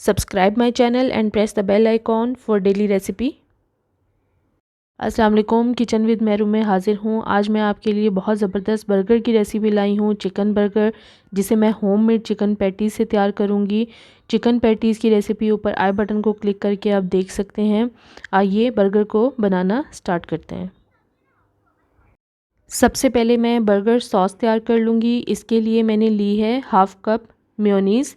Subscribe my channel and press the bell icon for daily recipe। अस्सलाम वालेकुम, kitchen with Mehru में हाज़िर हूँ। आज मैं आपके लिए बहुत ज़बरदस्त बर्गर की रेसिपी लाई हूँ, चिकन बर्गर, जिसे मैं होममेड चिकन पैटीज़ से तैयार करूँगी। चिकन पैटीज़ की रेसिपी ऊपर आई बटन को क्लिक करके आप देख सकते हैं। आइए बर्गर को बनाना स्टार्ट करते हैं। सबसे पहले मैं बर्गर सॉस तैयार कर लूँगी। इसके लिए मैंने ली है हाफ़ कप मेयोनीज़।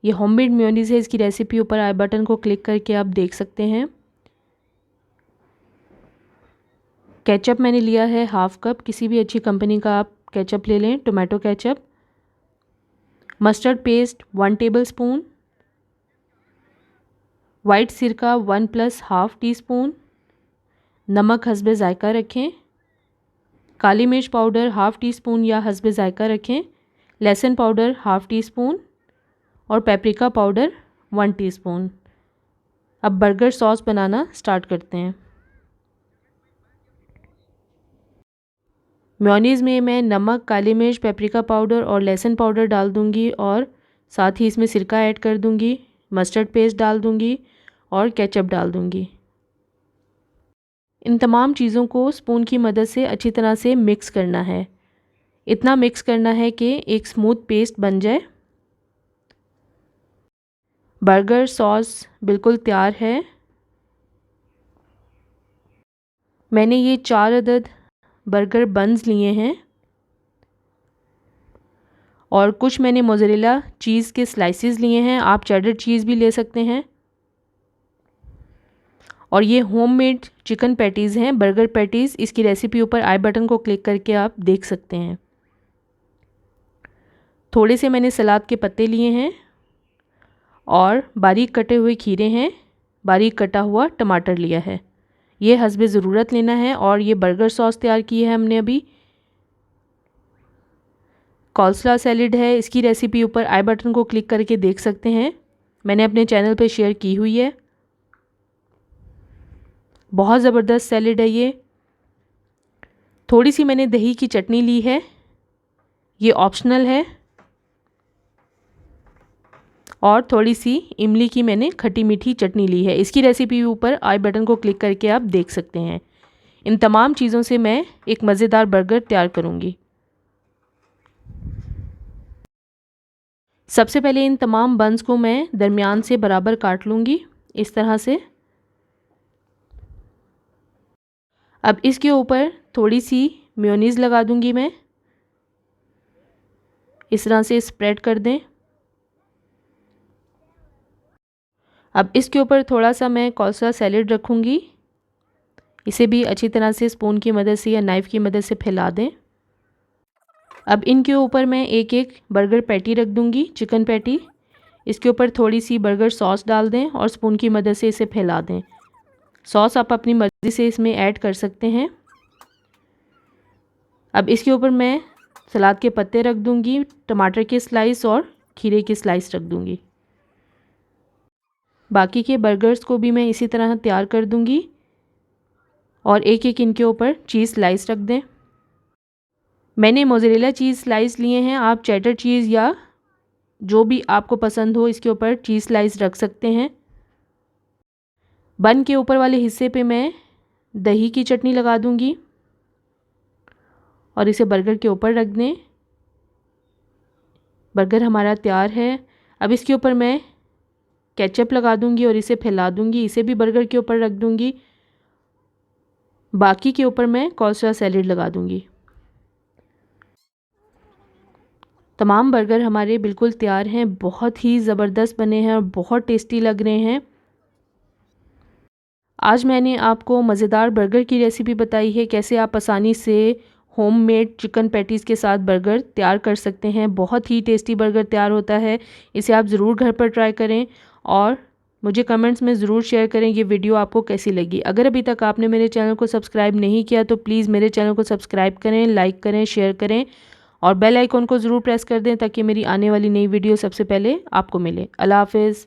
ये होममेड मेयोनीज़ है। इसकी रेसिपी ऊपर आई बटन को क्लिक करके आप देख सकते हैं। केचप मैंने लिया है हाफ़ कप, किसी भी अच्छी कंपनी का आप केचप ले लें, tomato ketchup. Mustard paste 1 tablespoon, white सिरका 1+1/2 टीस्पून, नमक हस्बे ज़ायका रखें, काली मिर्च पाउडर 1/2 टीस्पून या हस्बे ज़ायका रखें, लहसुन पाउडर 1/2 टीस्पून और पेपरिका पाउडर 1 टीस्पून। अब बर्गर सॉस बनाना स्टार्ट करते हैं। मेयोनीज़ में मैं नमक, काली मिर्च, पेपरिका पाउडर और लहसुन पाउडर डाल दूंगी और साथ ही इसमें सिरका ऐड कर दूंगी, मस्टर्ड पेस्ट डाल दूंगी और केचप डाल दूंगी। इन तमाम चीज़ों को स्पून की मदद से अच्छी तरह से मिक्स करना है। इतना मिक्स करना है कि एक स्मूथ पेस्ट बन जाए। बर्गर सॉस बिल्कुल तैयार है। मैंने ये 4 अदद बर्गर बन्स लिए हैं और कुछ मैंने मोज़रेला चीज़ के स्लाइसेस लिए हैं। आप चेडर चीज़ भी ले सकते हैं। और ये होममेड चिकन पैटीज़ हैं, बर्गर पैटीज़। इसकी रेसिपी ऊपर आई बटन को क्लिक करके आप देख सकते हैं। थोड़े से मैंने सलाद के पत्ते लिए हैं और बारीक कटे हुए खीरे हैं, बारीक कटा हुआ टमाटर लिया है। ये हस्बे ज़रूरत लेना है। और ये बर्गर सॉस तैयार की है हमने अभी। कॉल्स्लॉ सैलेड है। इसकी रेसिपी ऊपर आई बटन को क्लिक करके देख सकते हैं, मैंने अपने चैनल पे शेयर की हुई है। बहुत ज़बरदस्त सैलेड है ये। थोड़ी सी मैंने दही की चटनी ली है, ये ऑप्शनल है। और थोड़ी सी इमली की मैंने खट्टी मीठी चटनी ली है। इसकी रेसिपी ऊपर आई बटन को क्लिक करके आप देख सकते हैं। इन तमाम चीज़ों से मैं एक मज़ेदार बर्गर तैयार करूँगी। सबसे पहले इन तमाम बन्स को मैं दरमियान से बराबर काट लूँगी, इस तरह से। अब इसके ऊपर थोड़ी सी मेयोनीज़ लगा दूँगी मैं, इस तरह से स्प्रेड कर दें। अब इसके ऊपर थोड़ा सा मैं कॉल्स्लॉ सैलेड रखूँगी। इसे भी अच्छी तरह से स्पून की मदद से या नाइफ़ की मदद से फैला दें। अब इनके ऊपर मैं एक एक बर्गर पैटी रख दूँगी, चिकन पैटी। इसके ऊपर थोड़ी सी बर्गर सॉस डाल दें और स्पून की मदद से इसे फैला दें। सॉस आप अपनी मर्ज़ी से इसमें ऐड कर सकते हैं। अब इसके ऊपर मैं सलाद के पत्ते रख दूँगी, टमाटर के स्लाइस और खीरे के स्लाइस रख दूँगी। बाकी के बर्गर्स को भी मैं इसी तरह तैयार कर दूँगी और एक एक इनके ऊपर चीज़ स्लाइस रख दें। मैंने मोज़रेला चीज़ स्लाइस लिए हैं, आप चेडर चीज़ या जो भी आपको पसंद हो इसके ऊपर चीज़ स्लाइस रख सकते हैं। बन के ऊपर वाले हिस्से पे मैं दही की चटनी लगा दूँगी और इसे बर्गर के ऊपर रख दें। बर्गर हमारा तैयार है। अब इसके ऊपर मैं केचप लगा दूँगी और इसे फैला दूँगी। इसे भी बर्गर के ऊपर रख दूँगी। बाकी के ऊपर मैं कॉल्स्लॉ सैलेड लगा दूँगी। तमाम बर्गर हमारे बिल्कुल तैयार हैं। बहुत ही ज़बरदस्त बने हैं और बहुत टेस्टी लग रहे हैं। आज मैंने आपको मज़ेदार बर्गर की रेसिपी बताई है, कैसे आप आसानी से होममेड चिकन पैटीज़ के साथ बर्गर तैयार कर सकते हैं। बहुत ही टेस्टी बर्गर तैयार होता है। इसे आप ज़रूर घर पर ट्राई करें और मुझे कमेंट्स में ज़रूर शेयर करें ये वीडियो आपको कैसी लगी। अगर अभी तक आपने मेरे चैनल को सब्सक्राइब नहीं किया तो प्लीज़ मेरे चैनल को सब्सक्राइब करें, लाइक करें, शेयर करें और बेल आइकॉन को ज़रूर प्रेस कर दें ताकि मेरी आने वाली नई वीडियो सबसे पहले आपको मिले। अल्लाह हाफ़िज़।